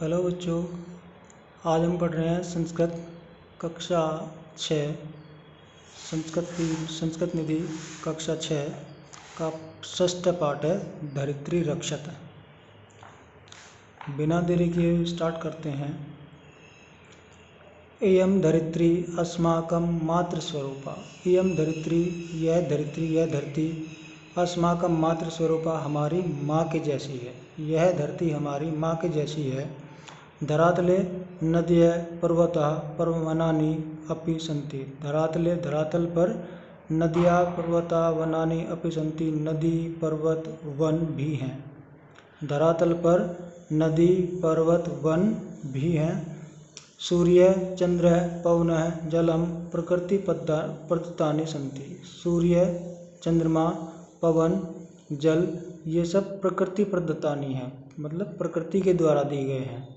Hello बच्चों, आज हम पढ़ रहे हैं संस्कृत कक्षा 6 संस्कृत निधि कक्षा 6 का षष्ठ पाठ है धरित्री रक्षत। बिना देरी किए स्टार्ट करते हैं। इयं धरित्री अस्माकं मातृस्वरूपा। इयं धरित्री, यह धरती अस्माकं मातृस्वरूपा, हमारी माँ के जैसी है। यह धरती हमारी माँ के जैसी है। धरातले नद्यः पर्वतः पर्ववनानि अपि सन्ति। धरातले, धरातल पर, नदियाँ पर्वतः वनानि अपि सन्ति, नदी पर्वत वन भी हैं। धरातल पर नदी पर्वत वन भी हैं। सूर्य चंद्र पवनः जलम प्रकृति प्रदत्तानि सन्ति। सूर्य, चंद्रमा, पवन, जल, ये सब प्रकृति प्रदत्तानि हैं, मतलब प्रकृति के द्वारा दिए गए हैं।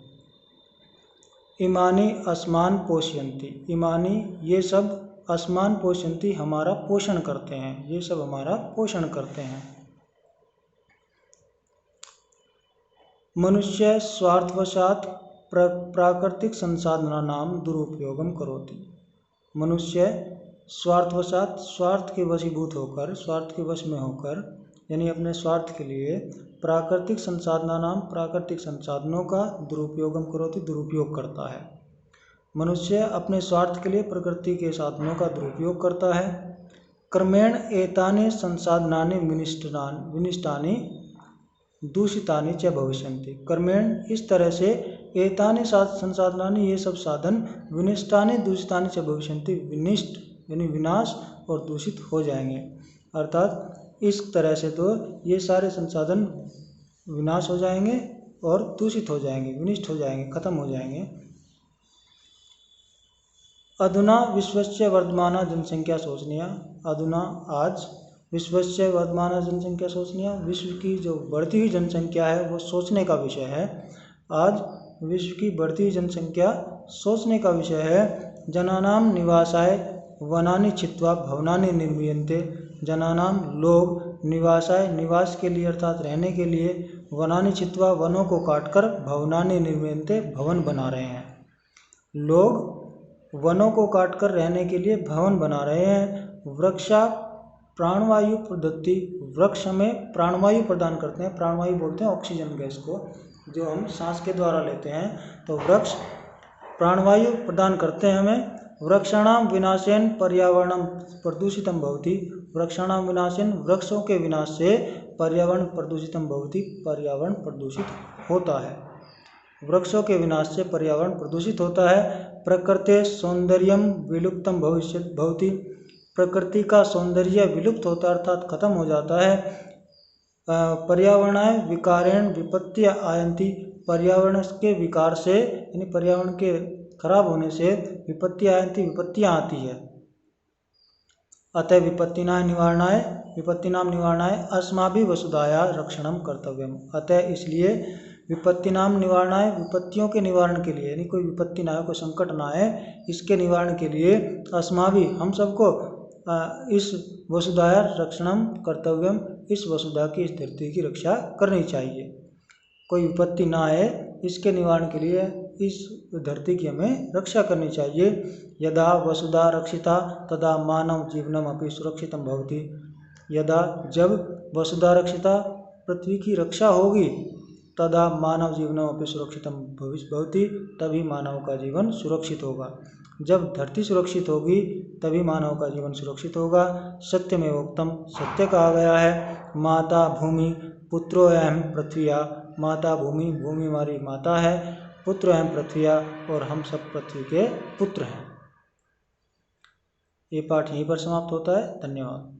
इमानि अस्मान पोषयन्ति। इमानि, ये सब, अस्मान पोषयन्ति, हमारा पोषण करते हैं। ये सब हमारा पोषण करते हैं। मनुष्य स्वार्थवशात् प्राकृतिक संसाधनानां दुरुपयोगम करोति। मनुष्य स्वार्थवशात्, स्वार्थ के वशीभूत होकर, स्वार्थ के वश में होकर, यानी अपने स्वार्थ के लिए, प्राकृतिक संसाधनानां, प्राकृतिक संसाधनों का दुरुपयोगम करोति, दुरुपयोग करता है। मनुष्य अपने स्वार्थ के लिए प्रकृति के साधनों का दुरुपयोग करता है। क्रमेण एतानि संसाधनानि विनिष्टानि दूषितानि च भविष्यन्ति। क्रमेण, इस तरह से, एतानि संसाधनानि, ये सब साधन, विनिष्टानि दूषितानि च भविष्यन्ति, विनिष्ट यानी विनाश और दूषित हो जाएंगे। अर्थात इस तरह से तो ये सारे संसाधन विनाश हो जाएंगे और दूषित हो जाएंगे, विनिष्ट हो जाएंगे, खत्म हो जाएंगे। अधुना विश्वस्य वर्धमाना जनसंख्या शोचनीया। अधुना, आज, विश्वस्य वर्धमाना जनसंख्या शोचनीया, विश्व की जो बढ़ती हुई जनसंख्या है वो सोचने का विषय है। आज विश्व की बढ़ती हुई जनसंख्या सोचने का विषय है। जनानां निवासाय वनानि छित्त्वा भवनानि निर्मीयन्ते। जनानां, लोग, निवासाय, निवास के लिए अर्थात रहने के लिए, वनानि छित्त्वा, वनों को काटकर, भवनानि निर्मीयन्ते, भवन बना रहे हैं। लोग वनों को काटकर रहने के लिए भवन बना रहे हैं। वृक्षा प्राणवायु प्रदत्ति। वृक्ष हमें प्राणवायु प्रदान करते हैं। प्राणवायु बोलते हैं ऑक्सीजन गैस को, जो हम सांस के द्वारा लेते हैं। तो वृक्ष प्राणवायु प्रदान करते हैं हमें। वृक्षाणां विनाशेन पर्यावरणं प्रदूषितं भवति। वृक्षाणां विनाशेन, वृक्षों के विनाश से पर्यावरण प्रदूषितं भवति, पर्यावरण प्रदूषित होता है। वृक्षों के विनाश से पर्यावरण प्रदूषित होता है। प्रकृते सौंदर्यम विलुप्तम भवति। प्रकृति का सौंदर्य विलुप्त होता है, अर्थात खत्म हो जाता है। पर्यावरणाय विकारेण विपत्तियां आयन्ति। पर्यावरण के विकार से, यानी पर्यावरण के खराब होने से विपत्तियां आयन्ति, विपत्तियां आती है। अतः विपत्तिनां निवारणाय अस्माभिः वसुधायाः रक्षणं कर्तव्यम्। अतः, इसलिए, विपत्तिनां निवारणाय, विपत्तियों के निवारण के लिए, यानी कोई विपत्ति ना आए, कोई संकट ना आए, इसके निवारण के लिए अस्माभिः, हम सबको, इस वसुधाया रक्षणं कर्तव्यम, इस वसुधा की, इस धरती की रक्षा करनी चाहिए। कोई विपत्ति ना आए, इसके निवारण के लिए इस धरती की हमें रक्षा करनी चाहिए। यदा वसुधा रक्षिता तदा मानव जीवनम अपि सुरक्षितम भवति। यदा, जब, वसुधा रक्षिता, पृथ्वी की रक्षा होगी, तदा मानव जीवनम अपि सुरक्षितम भवति, तभी मानव का जीवन सुरक्षित होगा। जब धरती सुरक्षित होगी तभी मानव का जीवन सुरक्षित होगा। सत्यमेव उक्तम, सत्य कहा गया है। माता भूमि पुत्रो अहम पृथ्व्या। माता भूमि, भूमि हमारी माता है, पुत्र अहम पृथ्व्या, और हम सब पृथ्वी के पुत्र हैं। ये पाठ यहीं पर समाप्त होता है। धन्यवाद।